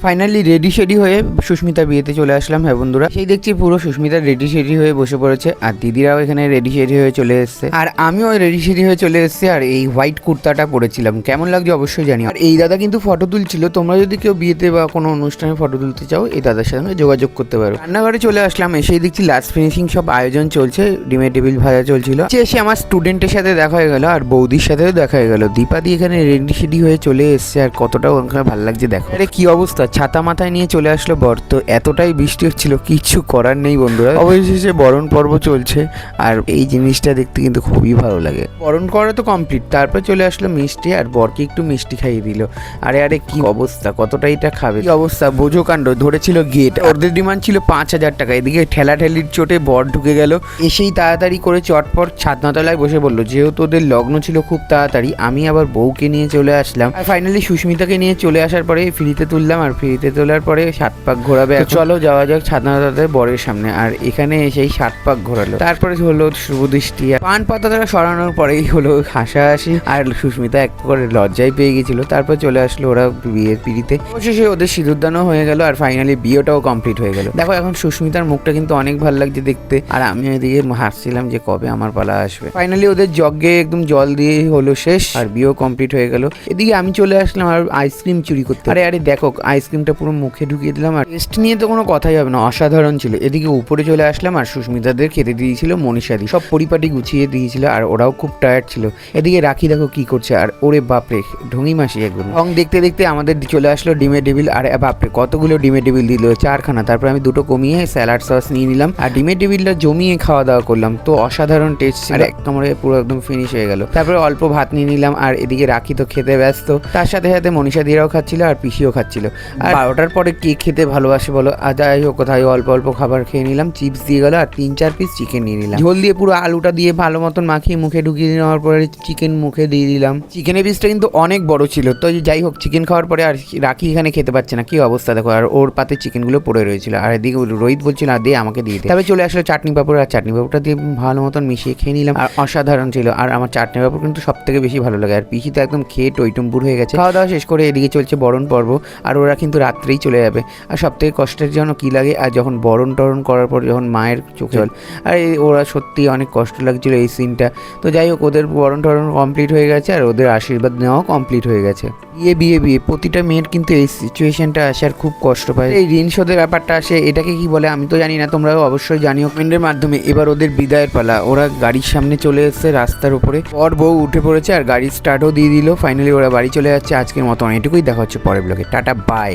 Finally ready shady হয়ে সুস্মিতার বিয়েতে চলে আসলাম। হ্যাঁ বন্ধুরা, সেই দেখছি পুরো সুস্মিতার রেডি শেডি হয়ে বসে পড়েছে, আর দিদিরাও এখানে রেডি শেডি হয়ে চলে এসছে, আর আমিও রেডি শেডি হয়ে চলে এসেছি। আর এই হোয়াইট কুর্তাটা পরেছিলাম, কেমন লাগছে অবশ্যই জানি। আর এই দাদা কিন্তু ফটো তুলছিল। তোমরা যদি কেউ বিয়েতে বা কোনো অনুষ্ঠানে ফটো তুলতে চাও, এই দাদার সঙ্গে যোগাযোগ করতে পারো। রান্নাঘরে চলে আসলাম, এসেই দেখছি লাস্ট ফিনিশিং সব আয়োজন চলছে, ডিমের টেবিল ভাজা চলছিল। এসে আমার স্টুডেন্টের সাথে দেখা হয়ে গেল, আর বৌদির সাথেও দেখা হয়ে গেল। দীপাদি এখানে রেডি শেডি হয়ে চলে এসছে, আর কতটা ওখানে ভালো লাগছে দেখো। আরে কি অবস্থা, ছাতা মাথায় নিয়ে চলে আসলো বর। তো এতটাই বৃষ্টি হচ্ছিল, কিছু করার নেই বন্ধুরা। অবশেষে বরণ পর্ব চলছে, আর এই জিনিসটা দেখতে কিন্তু খুবই ভালো লাগে। বরণ করা তো কমপ্লিট, তারপর চলে আসলো মিষ্টি, আর বরকে একটু মিষ্টি খাইয়ে দিল। আরে আরে কি অবস্থা, কতটা এটা খাবে, কি অবস্থা, বোঝো কাণ্ড। ধরেছিল গেট, ওদের ডিমান্ড ছিল 5,000 টাকা। এদিকে ঠেলাঠেলির চোটে বর ঢুকে গেল, এসেই তাড়াতাড়ি করে চটপট ছাদনাতলায় বসে বললো। যেহেতু ওদের লগ্ন ছিল খুব তাড়াতাড়ি, আমি আবার বউকে নিয়ে চলে আসলাম। আর ফাইনালি সুস্মিতাকে নিয়ে চলে আসার পরে ফ্রিতে তুললাম, আর ফ্রিতে তোলার পরে 7 পাক ঘোরাবে। চলো যাওয়া যাক ছাদনাতলায় বরের সামনে। আর এখানে এসেই 7 পাক ঘোরালো, তারপরে হলো শুভদৃষ্টি। পান পাতা তারা সরানোর পরেই হলো হাসাহাসি, আর সুস্মিতা এক করে লজ্জায় পেয়ে গেছিল। তারপর চলে আসলো ওরা বিয়ের পিড়িতে। অবশেষে ওদের সিঁদুরদানও হয়ে গেল, আর ফাইনালি বিয়েটাও কমপ্লিট হয়ে গেল। দেখো এখন সুস্মিতার মুখটা কিন্তু অনেক ভালো লাগছে দেখতে, আর আমি এদিকে হাসছিলাম যে কবে আমার পালা আসবে। ফাইনালি ওদের যজ্ঞে একদম জল দিয়ে হলো শেষ, আর বিয়েও কমপ্লিট হয়ে গেল। এদিকে আমি চলে আসলাম আর আইসক্রিম চুরি করতে। আরে আরে দেখো, আইসক্রিমটা পুরো মুখে ঢুকিয়ে দিলাম, আর টেস্ট নিয়ে তো কোনো কথাই হবে না, অসাধারণ ছিল। এদিকে উপরে চলে আসলাম, আর সুস্মিতাদের খেতে দিয়েছিল মনীষাদি, সব পরিপাটি গুছিয়ে দিয়েছিল, আর ওরাও খুব টায়ার্ড ছিল। এদিকে রাখি দেখো কি করছে, আর ওরে বাপরে ঢঙি মাসি একদম। এবং দেখতে দেখতে আমাদের চলে আসলো ডিমের টেবিল। আর বাপরে কতগুলো ডিমের টেবিল দিল, 4খানা। তারপর আমি 2টো কমিয়ে স্যালাড সস নিয়ে নিলাম, আর ডিমের টেবিলটা জমিয়ে খাওয়া দাওয়া করলাম। তো অসাধারণ টেস্ট ছিল, এক কামড়ে পুরো একদম ফিনিশ হয়ে গেল। তারপরে অল্প ভাত নিয়ে নিলাম, আর এদিকে রাখি তো খেতে ব্যস্ত, তার সাথে সাথে মনীষাদিরাও খাচ্ছিল, আর পিসিও খাচ্ছিল। আর 12টার পরে কে খেতে ভালোবাসে বলো। আর যাই হোক, কোথায় অল্প অল্প খাবার খেয়ে নিলাম, চিপস দিয়ে গেল, আর 3-4 পিস চিকেন নিয়ে নিলাম। ঝোল দিয়ে পুরো আলুটা দিয়ে ভালো মতন মাখিয়ে মুখে ঢুকিয়ে নেওয়ার পরে চিকেন মুখে দিয়ে দিলাম। চিকেনের পিসটা কিন্তু অনেক বড় ছিল। তো যাই হোক, চিকেন খাওয়ার পরে আর রাখি এখানে খেতে পারছে না, কি অবস্থা দেখো। আর ওর পাতে চিকেনগুলো পড়ে রয়েছিল, আর এদিকে রোহিত বলছিল আর দিয়ে আমাকে দিয়ে দিই। তবে চলে আসলো চাটনি পাঁপড়, আর চাটনি পাঁপড়টা দিয়ে ভালো মতন মিশিয়ে খেয়ে নিলাম, আর অসাধারণ ছিল। আর আমার চাটনি পাঁপড় কিন্তু সব থেকে বেশি ভালো লাগে, আর পিসি তো একদম খেয়ে টইটুম্বুর হয়ে গেছে। খাওয়া দাওয়া শেষ করে এদিকে চলছে বরণ পর্ব, আর ওরা কিন্তু রাত্রেই চলে যাবে। আর সব থেকে কষ্টের জন্য কি লাগে, আর যখন বরণ টরণ করার পর যখন মায়ের চোখে জল, আর ওরা সত্যি অনেক কষ্ট লাগছিল এই সিনটা। তো যাই হোক, ওদের বরণ টরণ কমপ্লিট হয়ে গেছে, আর ওদের আশীর্বাদ নেওয়াও কমপ্লিট হয়ে গেছে। বিয়ে বিয়ে বিয়ে, প্রতিটা মেয়ের কিন্তু এই সিচুয়েশনটা আসার খুব কষ্ট পায়। এই ঋণ শোধের ব্যাপারটা আসে, এটাকে কি বলে আমি তো জানি না, তোমরাও অবশ্যই জানিও কমেন্টের মাধ্যমে। এবার ওদের বিদায়ের পালা, ওরা গাড়ির সামনে চলে এসেছে রাস্তার উপরে, পর বউ উঠে পড়েছে, আর গাড়ি স্টার্টও দিয়ে দিল। ফাইনালি ওরা বাড়ি চলে যাচ্ছে। আজকের মতো এটুকুই, দেখা হচ্ছে পরের ব্লগে। Tata bye.